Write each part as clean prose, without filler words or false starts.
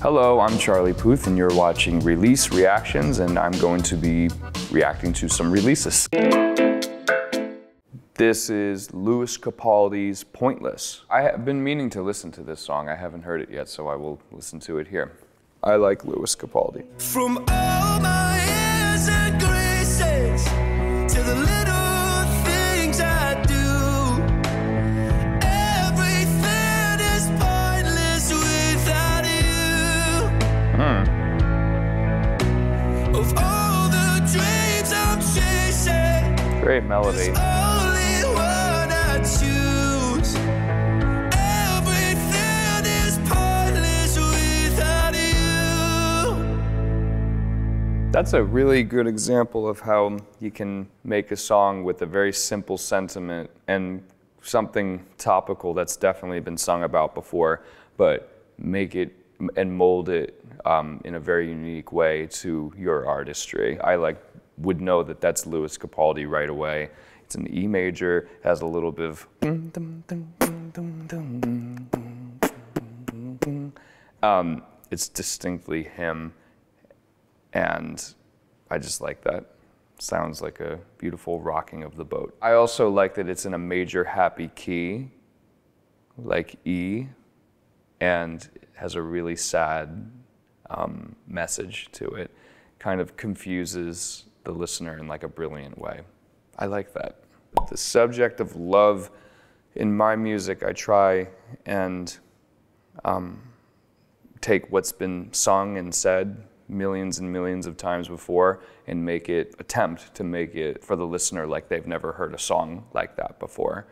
Hello, I'm Charlie Puth and you're watching Release Reactions, and I'm going to be reacting to some releases. This is Lewis Capaldi's Pointless. I have been meaning to listen to this song. I haven't heard it yet, so I will listen to it here. I like Lewis Capaldi. From all my years and graces to the little things I do, everything is pointless without you. Of all the dreams I'm chasing, great melody. only one I choose. Everything is pointless without you. That's a really good example of how you can make a song with a very simple sentiment and something topical that's definitely been sung about before, but make it and mold it in a very unique way to your artistry. I would know that that's Lewis Capaldi right away. It's an E major, has a little bit of it's distinctly him, and I just like that. Sounds like a beautiful rocking of the boat. I also like that it's in a major happy key, like E, and has a really sad message to it. Kind of confuses the listener in like a brilliant way. I like that. The subject of love in my music, I try and take what's been sung and said millions and millions of times before and attempt to make it for the listener like they've never heard a song like that before.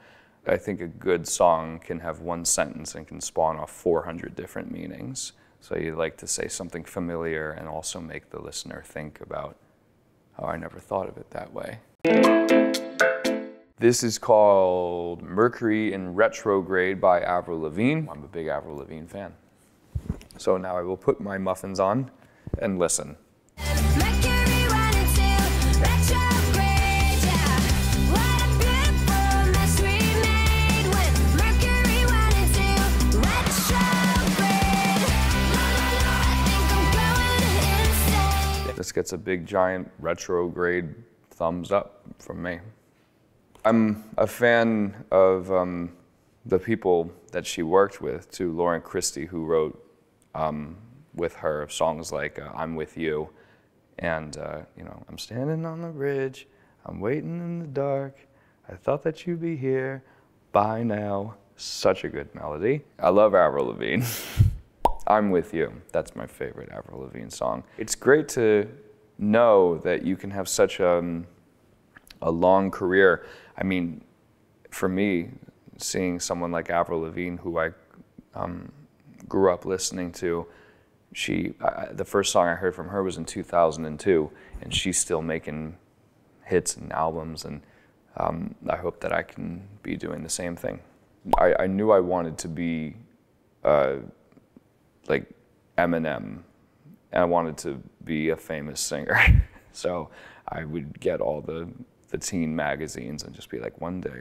I think a good song can have one sentence and can spawn off 400 different meanings. So you like to say something familiar and also make the listener think about, oh, I never thought of it that way. This is called Mercury in Retrograde by Avril Lavigne. I'm a big Avril Lavigne fan. So now I will put my muffins on and listen. This gets a big giant retrograde thumbs up from me. I'm a fan of the people that she worked with, too. Lauren Christy, who wrote with her songs like I'm With You, and you know, I'm standing on the bridge, I'm waiting in the dark, I thought that you'd be here by now. Such a good melody. I love Avril Lavigne. I'm With You, that's my favorite Avril Lavigne song. It's great to know that you can have such a long career. I mean, for me, seeing someone like Avril Lavigne, who I grew up listening to, the first song I heard from her was in 2002, and she's still making hits and albums, and I hope that I can be doing the same thing. I knew I wanted to be like Eminem, and I wanted to be a famous singer. So I would get all the teen magazines and just be like, one day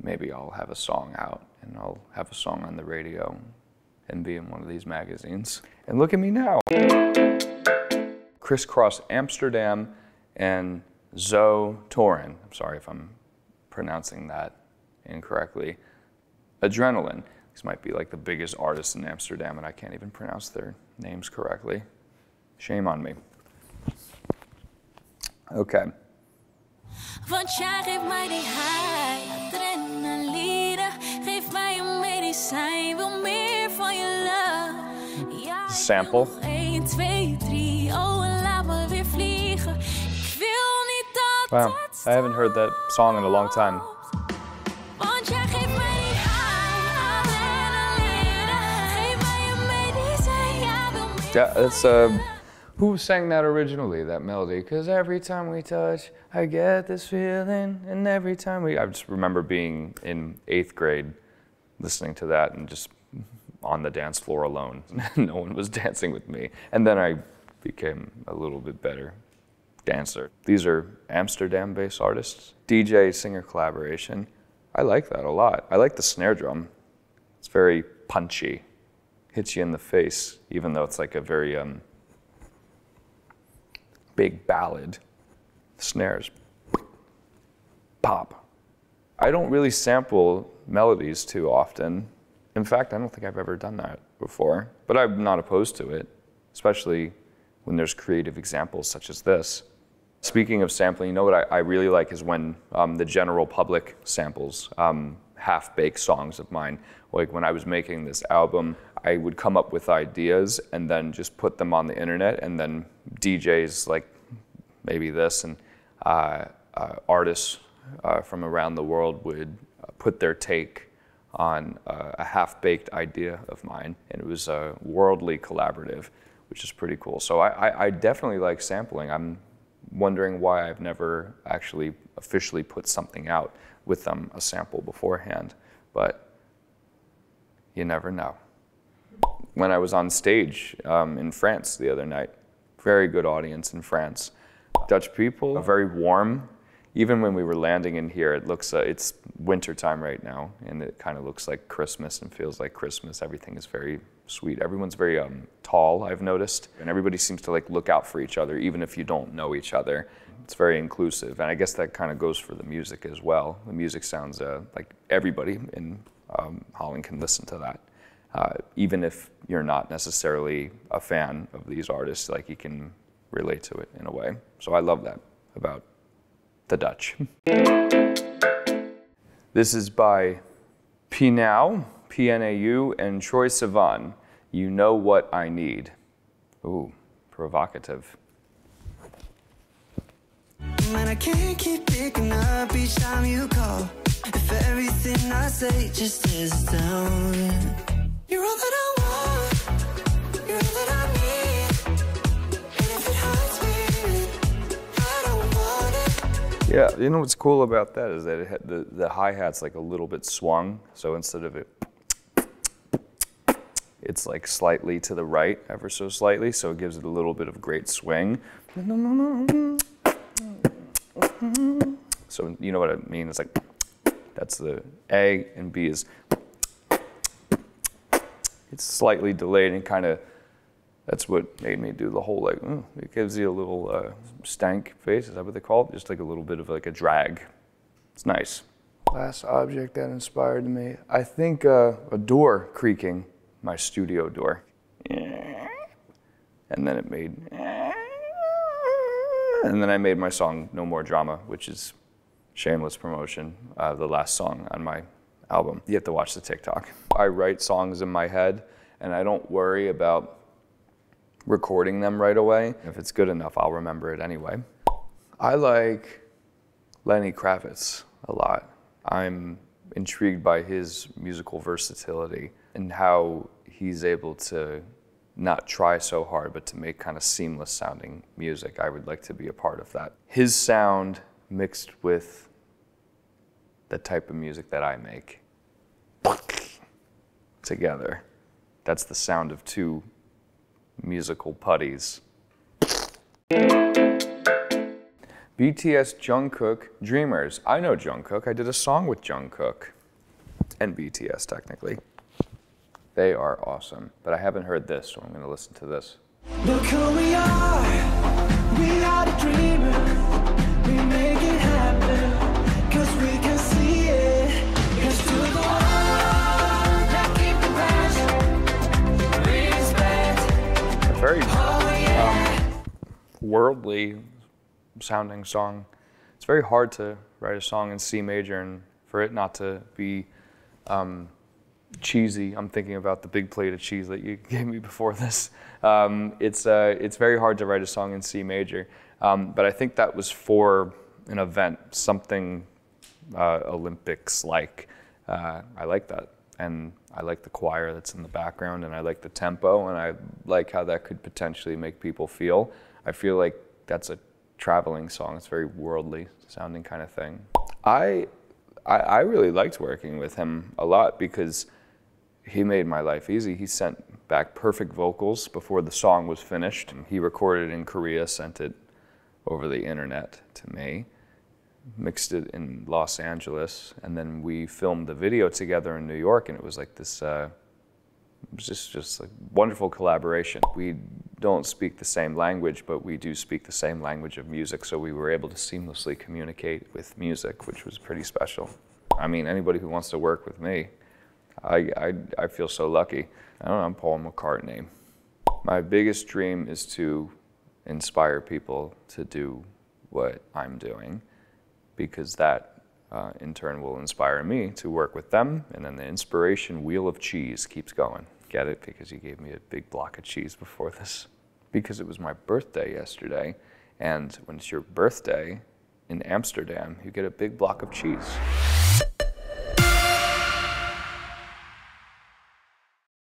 maybe I'll have a song out and I'll have a song on the radio and be in one of these magazines. And look at me now. Kris Kross Amsterdam and Zoë Tauran. I'm sorry if I'm pronouncing that incorrectly. Adrenaline. These might be like the biggest artists in Amsterdam and I can't even pronounce their names correctly. Shame on me. Okay. Want jij geeft mij die high, adrenaline, geef mij een medicijn, wil meer van je love. Ja, sample. 1, 2, 3, oh en laat me weer vliegen. Ik wil niet dat wow, I haven't heard that song in a long time. Want jij geeft mij die high, adrenaline, geef mij een medicijn, ja, wil meer. Yeah, it's who sang that originally, that melody? Because every time we touch, I get this feeling, and every time I just remember being in 8th grade, listening to that and just on the dance floor alone. No one was dancing with me. And then I became a little bit better dancer. These are Amsterdam-based artists. DJ-singer collaboration. I like that a lot. I like the snare drum. It's very punchy. hits you in the face, even though it's like a very big ballad. Snares, pop. I don't really sample melodies too often. In fact, I don't think I've ever done that before, but I'm not opposed to it, especially when there's creative examples such as this. Speaking of sampling, you know what I really like is when the general public samples half-baked songs of mine. Like when I was making this album, I would come up with ideas and then just put them on the internet, and then DJs like maybe this and artists from around the world would put their take on a half-baked idea of mine, and it was worldly collaborative, which is pretty cool. So I definitely like sampling. I'm wondering why I've never actually officially put something out with a sample beforehand, but you never know. When I was on stage in France the other night, very good audience in France. Dutch people are very warm. Even when we were landing in here, it looks, it's winter time right now, and it kind of looks like Christmas and feels like Christmas. Everything is very sweet. Everyone's very tall, I've noticed, and everybody seems to like look out for each other, even if you don't know each other. It's very inclusive, and I guess that kind of goes for the music as well. The music sounds like everybody in Holland can listen to that. Even if you're not necessarily a fan of these artists, like you can relate to it in a way. So I love that about the Dutch. This is by Pnau, P-N-A-U, and Troye Sivan. You Know What I Need. Ooh, provocative. Man, I can't keep picking up each time you call. If everything I say just is down. You're all that I want. You're all that I need. And if it hurts me, I don't want it. Yeah, you know what's cool about that is that it had the hi-hat's like a little bit swung. So instead of it, it's like slightly to the right, ever so slightly. So it gives it a little bit of great swing. So you know what I mean? It's like, that's the A, and B is, it's slightly delayed and kind of, that's what made me do the whole like, it gives you a little stank face, is that what they call it? Just like a little bit of like a drag. It's nice. Last object that inspired me, I think a door creaking, my studio door. And then it made, and then I made my song No More Drama, which is shameless promotion, the last song on my album. You have to watch the TikTok. I write songs in my head, and I don't worry about recording them right away. If it's good enough, I'll remember it anyway. I like Lenny Kravitz a lot. I'm intrigued by his musical versatility and how he's able to not try so hard, but to make kind of seamless sounding music. I would like to be a part of that. His sound mixed with the type of music that I make together. That's the sound of two musical putties. BTS Jungkook, Dreamers. I know Jungkook. I did a song with Jungkook and BTS technically. They are awesome, but I haven't heard this, so I'm gonna listen to this. Look who we are the dreamers. We make it happen, 'cause we can see it. Here's to the one that keep the passion, respect. A very worldly sounding song. It's very hard to write a song in C major and for it not to be cheesy. I'm thinking about the big plate of cheese that you gave me before this. It's very hard to write a song in C major, but I think that was for an event, something Olympics-like. I like that, and I like the choir that's in the background, and I like the tempo, and I like how that could potentially make people feel. I feel like that's a traveling song. It's very worldly sounding kind of thing. I really liked working with him a lot because he made my life easy. He sent back perfect vocals before the song was finished. He recorded in Korea, sent it over the internet to me, mixed it in Los Angeles, and then we filmed the video together in New York, and it was like this It was just a wonderful collaboration. We don't speak the same language, but we do speak the same language of music, so we were able to seamlessly communicate with music, which was pretty special. I mean, anybody who wants to work with me, I feel so lucky. I don't know, I'm Paul McCartney. My biggest dream is to inspire people to do what I'm doing, because that in turn will inspire me to work with them, and then the inspiration wheel of cheese keeps going. Get it? Because you gave me a big block of cheese before this. Because it was my birthday yesterday, and when it's your birthday in Amsterdam, you get a big block of cheese.